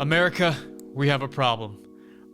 America, we have a problem.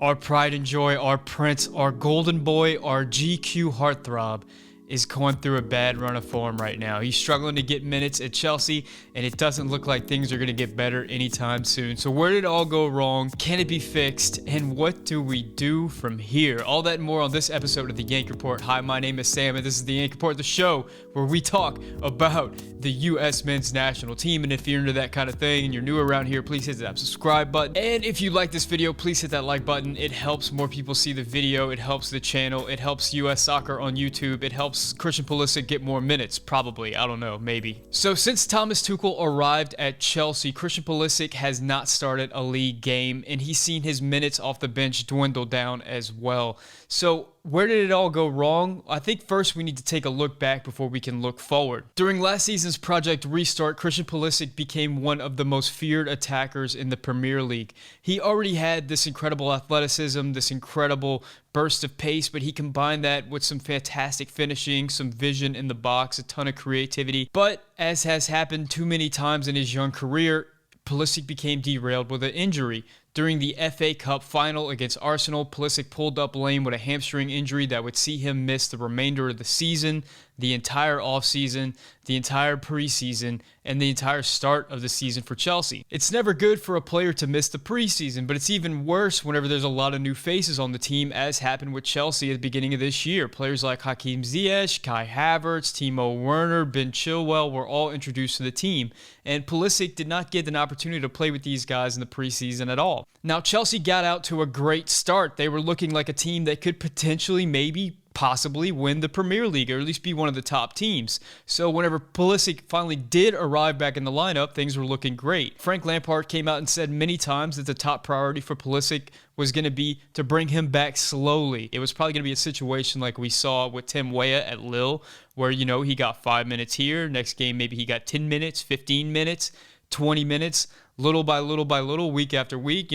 Our pride and joy, our prince, our golden boy, our GQ heartthrob is going through a bad run of form right now. He's struggling to get minutes at Chelsea, and it doesn't look like things are going to get better anytime soon. So where did it all go wrong? Can it be fixed? And what do we do from here? All that and more on this episode of the Yank Report. Hi, my name is Sam, and this is the Yank Report, the show where we talk about the U.S. men's national team. And if you're into that kind of thing and you're new around here, please hit that subscribe button. And if you like this video, please hit that like button. It helps more people see the video. It helps the channel. It helps U.S. soccer on YouTube. It helps Christian Pulisic get more minutes, probably. I don't know, maybe. So since Thomas Tuchel arrived at Chelsea, Christian Pulisic has not started a league game, and he's seen his minutes off the bench dwindle down as well. So where did it all go wrong? I think first we need to take a look back before we can look forward. During last season's Project Restart, Christian Pulisic became one of the most feared attackers in the Premier League. He already had this incredible athleticism, this incredible burst of pace, but he combined that with some fantastic finishing, some vision in the box, a ton of creativity. But as has happened too many times in his young career, Pulisic became derailed with an injury. During the FA Cup final against Arsenal, Pulisic pulled up lame with a hamstring injury that would see him miss the remainder of the season, the entire offseason, the entire preseason, and the entire start of the season for Chelsea. It's never good for a player to miss the preseason, but it's even worse whenever there's a lot of new faces on the team, as happened with Chelsea at the beginning of this year. Players like Hakim Ziyech, Kai Havertz, Timo Werner, Ben Chilwell were all introduced to the team, and Pulisic did not get an opportunity to play with these guys in the preseason at all. Now, Chelsea got out to a great start. They were looking like a team that could potentially, possibly win the Premier League, or at least be one of the top teams. So whenever Pulisic finally did arrive back in the lineup, things were looking great. Frank Lampard came out and said many times that the top priority for Pulisic was going to be to bring him back slowly. It was probably going to be a situation like we saw with Tim Weah at Lille, where, he got 5 minutes here. Next game, maybe he got 10 minutes, 15 minutes, 20 minutes, little by little by little, week after week,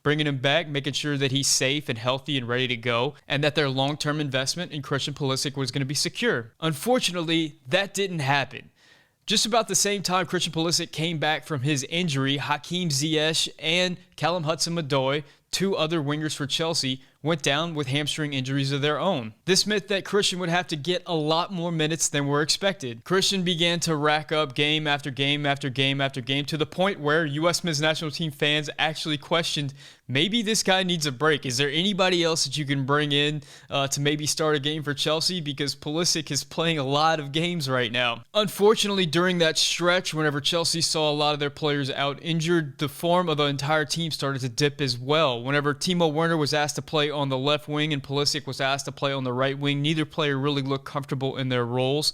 bringing him back, making sure that he's safe and healthy and ready to go, and that their long-term investment in Christian Pulisic was going to be secure. Unfortunately, that didn't happen. Just about the same time Christian Pulisic came back from his injury, Hakim Ziyech and Callum Hudson-Odoi, two other wingers for Chelsea, went down with hamstring injuries of their own. This meant that Christian would have to get a lot more minutes than were expected. Christian began to rack up game after game after game after game, to the point where U.S. men's national team fans actually questioned, maybe this guy needs a break. Is there anybody else that you can bring in to maybe start a game for Chelsea? Because Pulisic is playing a lot of games right now. Unfortunately, during that stretch, whenever Chelsea saw a lot of their players out injured, the form of the entire team started to dip as well. Whenever Timo Werner was asked to play on the left wing and Pulisic was asked to play on the right wing, neither player really looked comfortable in their roles.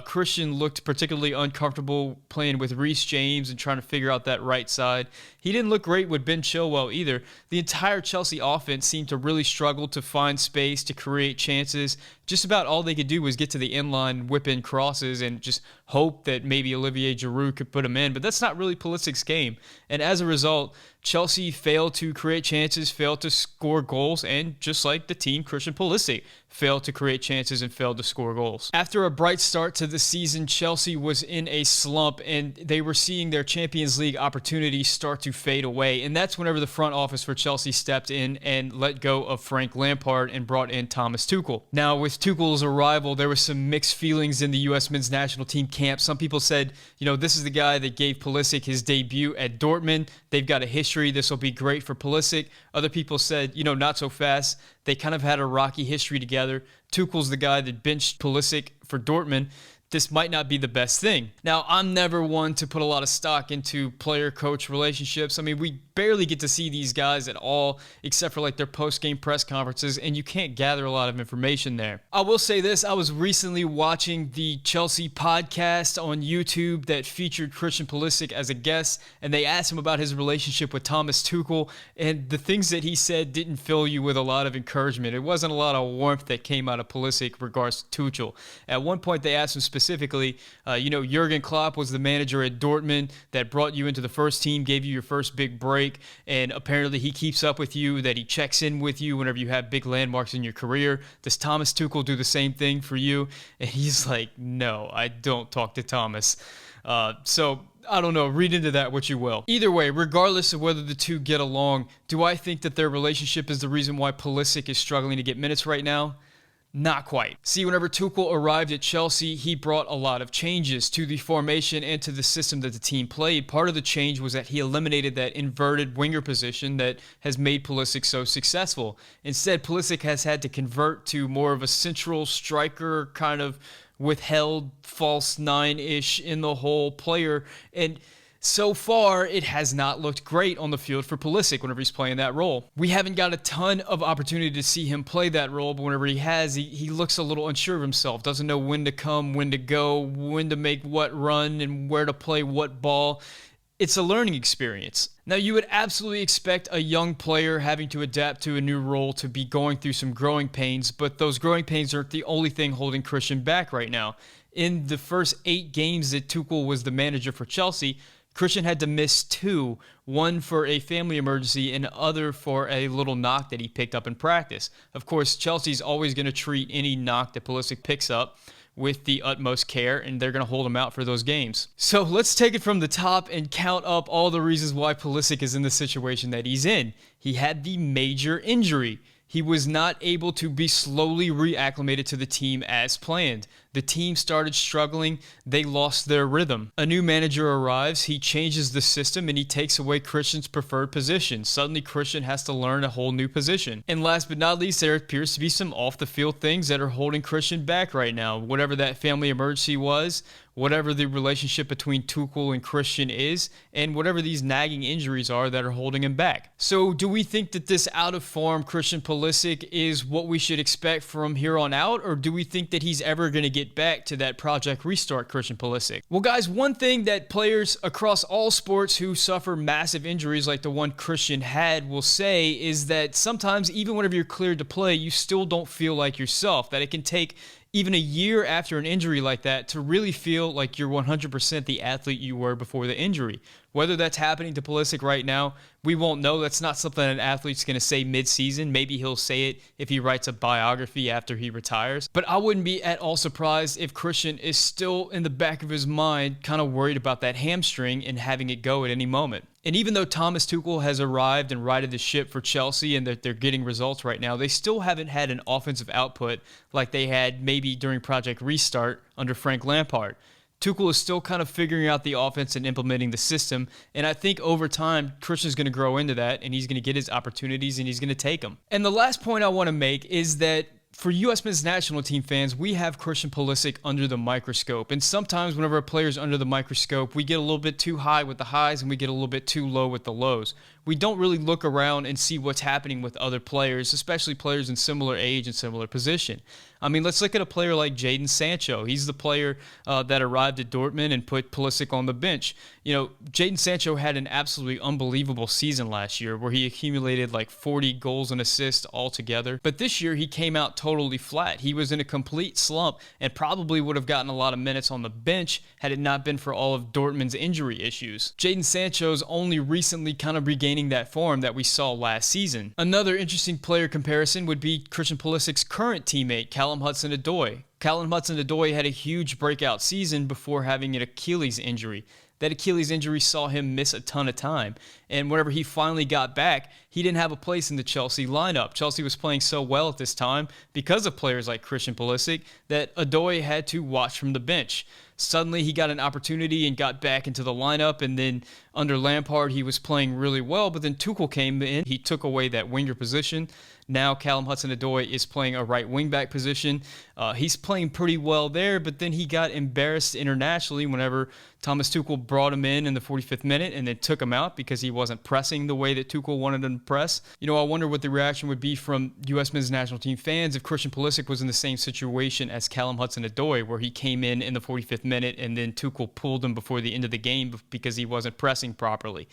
Christian looked particularly uncomfortable playing with Reece James and trying to figure out that right side. He didn't look great with Ben Chilwell either. The entire Chelsea offense seemed to really struggle to find space, to create chances. Just about all they could do was get to the inline, whip in crosses, and just hope that maybe Olivier Giroud could put them in. But that's not really Pulisic's game. And as a result, Chelsea failed to create chances, failed to score goals, and just like the team, Christian Pulisic failed to create chances and failed to score goals. After a bright start to the season, Chelsea was in a slump, and they were seeing their Champions League opportunities start to fade away. And that's whenever the front office for Chelsea stepped in and let go of Frank Lampard and brought in Thomas Tuchel. Now, with Tuchel's arrival, there was some mixed feelings in the U.S. men's national team camp. Some people said, this is the guy that gave Pulisic his debut at Dortmund. They've got a history. This will be great for Pulisic. Other people said, not so fast. They kind of had a rocky history together. Tuchel's the guy that benched Pulisic for Dortmund. This might not be the best thing. Now, I'm never one to put a lot of stock into player-coach relationships. I mean, we barely get to see these guys at all, except for their post-game press conferences, and you can't gather a lot of information there. I will say this, I was recently watching the Chelsea podcast on YouTube that featured Christian Pulisic as a guest, and they asked him about his relationship with Thomas Tuchel, and the things that he said didn't fill you with a lot of encouragement. It wasn't a lot of warmth that came out of Pulisic regards to Tuchel. At one point, they asked him specifically, Jurgen Klopp was the manager at Dortmund that brought you into the first team, gave you your first big break, and apparently he keeps up with you, that he checks in with you whenever you have big landmarks in your career. Does Thomas Tuchel do the same thing for you? And he's like, no, I don't talk to Thomas. So I don't know, read into that what you will. Either way, regardless of whether the two get along, do I think that their relationship is the reason why Pulisic is struggling to get minutes right now? Not quite. See, whenever Tuchel arrived at Chelsea, he brought a lot of changes to the formation and to the system that the team played. Part of the change was that he eliminated that inverted winger position that has made Pulisic so successful. Instead, Pulisic has had to convert to more of a central striker, kind of withheld false nine-ish in the whole player. And so far, it has not looked great on the field for Pulisic whenever he's playing that role. We haven't got a ton of opportunity to see him play that role, but whenever he has, he looks a little unsure of himself, doesn't know when to come, when to go, when to make what run, and where to play what ball. It's a learning experience. Now, you would absolutely expect a young player having to adapt to a new role to be going through some growing pains, but those growing pains aren't the only thing holding Christian back right now. In the first 8 games that Tuchel was the manager for Chelsea, Christian had to miss 2, one for a family emergency and other for a little knock that he picked up in practice. Of course, Chelsea's always going to treat any knock that Pulisic picks up with the utmost care, and they're going to hold him out for those games. So let's take it from the top and count up all the reasons why Pulisic is in the situation that he's in. He had the major injury. He was not able to be slowly reacclimated to the team as planned. The team started struggling. They lost their rhythm. A new manager arrives. He changes the system and he takes away Christian's preferred position. Suddenly, Christian has to learn a whole new position. And last but not least, there appears to be some off-the-field things that are holding Christian back right now. Whatever that family emergency was, whatever the relationship between Tuchel and Christian is, and whatever these nagging injuries are that are holding him back. So do we think that this out-of-form Christian Pulisic is what we should expect from here on out, or do we think that he's ever going to get back to that Project Restart Christian Pulisic? Well, guys, one thing that players across all sports who suffer massive injuries like the one Christian had will say is that sometimes, even whenever you're cleared to play, you still don't feel like yourself, that it can take even a year after an injury like that to really feel like you're 100% the athlete you were before the injury. Whether that's happening to Pulisic right now, we won't know. That's not something an athlete's going to say mid-season. Maybe he'll say it if he writes a biography after he retires. But I wouldn't be at all surprised if Christian is still in the back of his mind kind of worried about that hamstring and having it go at any moment. And even though Thomas Tuchel has arrived and righted the ship for Chelsea and that they're getting results right now, they still haven't had an offensive output like they had maybe during Project Restart under Frank Lampard. Tuchel is still kind of figuring out the offense and implementing the system, and I think over time, Christian's going to grow into that, and he's going to get his opportunities, and he's going to take them. And the last point I want to make is that for U.S. men's national team fans, we have Christian Pulisic under the microscope. And sometimes whenever a player's under the microscope, we get a little bit too high with the highs and we get a little bit too low with the lows. We don't really look around and see what's happening with other players, especially players in similar age and similar position. I mean, let's look at a player like Jadon Sancho. He's the player that arrived at Dortmund and put Pulisic on the bench. You know, Jadon Sancho had an absolutely unbelievable season last year where he accumulated like 40 goals and assists altogether. But this year, he came out totally flat. He was in a complete slump and probably would have gotten a lot of minutes on the bench had it not been for all of Dortmund's injury issues. Jadon Sancho's only recently kind of regaining that form that we saw last season. Another interesting player comparison would be Christian Pulisic's current teammate, Callum Hudson-Odoi. Callum Hudson-Odoi had a huge breakout season before having an Achilles injury. That Achilles injury saw him miss a ton of time. And whenever he finally got back, he didn't have a place in the Chelsea lineup. Chelsea was playing so well at this time because of players like Christian Pulisic that Odoi had to watch from the bench. Suddenly he got an opportunity and got back into the lineup, and then under Lampard he was playing really well, but then Tuchel came in. He took away that winger position. Now Callum Hudson-Odoi is playing a right wing-back position. He's playing pretty well there, but then he got embarrassed internationally whenever Thomas Tuchel brought him in the 45th minute and then took him out because he wasn't pressing the way that Tuchel wanted him to press. You know, I wonder what the reaction would be from U.S. men's national team fans if Christian Pulisic was in the same situation as Callum Hudson-Odoi, where he came in the 45th minute and then Tuchel pulled him before the end of the game because he wasn't pressing properly.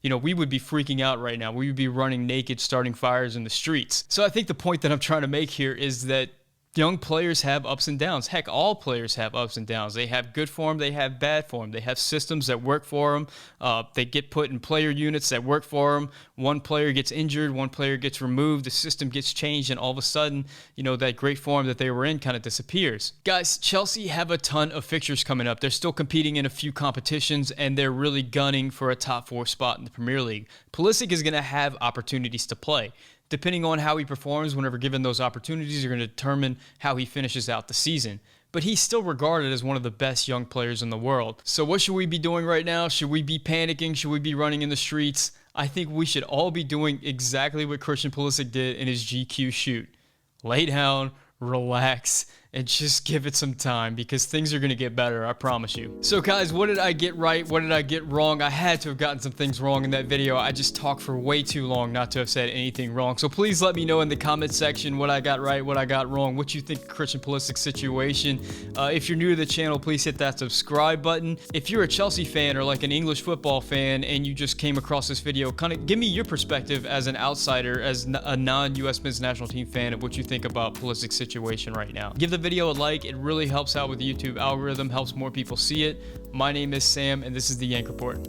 You know, we would be freaking out right now. We would be running naked, starting fires in the streets. So I think the point that I'm trying to make here is that Young players have ups and downs. Heck, all players have ups and downs. They have good form, they have bad form. They have systems that work for them. They get put in player units that work for them. One player gets injured, one player gets removed, the system gets changed, and all of a sudden, that great form that they were in kind of disappears. Guys, Chelsea have a ton of fixtures coming up. They're still competing in a few competitions, and they're really gunning for a top 4 spot in the Premier League. Pulisic is going to have opportunities to play. Depending on how he performs whenever given those opportunities are going to determine how he finishes out the season. But he's still regarded as one of the best young players in the world. So what should we be doing right now? Should we be panicking? Should we be running in the streets? I think we should all be doing exactly what Christian Pulisic did in his GQ shoot. Lay down, relax, and just give it some time, because things are going to get better, I promise you. So guys, what did I get right? What did I get wrong? I had to have gotten some things wrong in that video. I just talked for way too long not to have said anything wrong. So please let me know in the comment section what I got right, what I got wrong, what you think of Christian Pulisic's situation. If you're new to the channel, please hit that subscribe button. If you're a Chelsea fan or like an English football fan and you just came across this video, kind of give me your perspective as an outsider, as a non-US men's national team fan, of what you think about Pulisic's situation right now. Give the video a like. It really helps out with the YouTube algorithm, helps more people see it. My name is Sam, and this is the Yank Report.